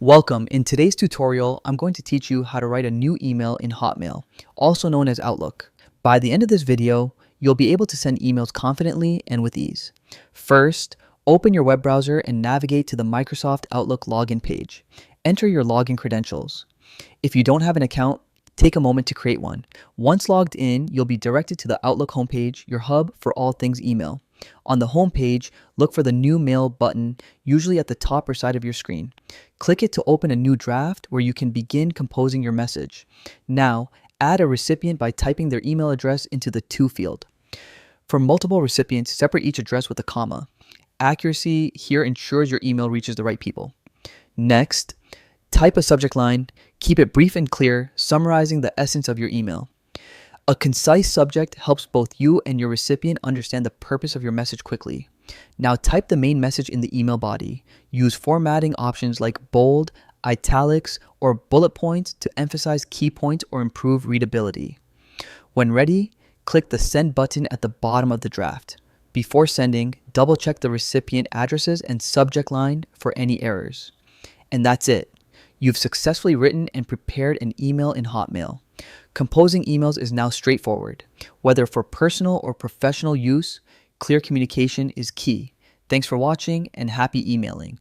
Welcome. In today's tutorial, I'm going to teach you how to write a new email in Hotmail, also known as Outlook. By the end of this video, you'll be able to send emails confidently and with ease. First, open your web browser and navigate to the Microsoft Outlook login page. Enter your login credentials. If you don't have an account, take a moment to create one. Once logged in, you'll be directed to the Outlook homepage, your hub for all things email. On the home page, look for the New Mail button, usually at the top or side of your screen. Click it to open a new draft where you can begin composing your message. Now, add a recipient by typing their email address into the To field. For multiple recipients, separate each address with a comma. Accuracy here ensures your email reaches the right people. Next, type a subject line. Keep it brief and clear, summarizing the essence of your email. A concise subject helps both you and your recipient understand the purpose of your message quickly. Now type the main message in the email body. Use formatting options like bold, italics, or bullet points to emphasize key points or improve readability. When ready, click the send button at the bottom of the draft. Before sending, double check the recipient addresses and subject line for any errors. And that's it. You've successfully written and prepared an email in Hotmail. Composing emails is now straightforward. Whether for personal or professional use, clear communication is key. Thanks for watching and happy emailing.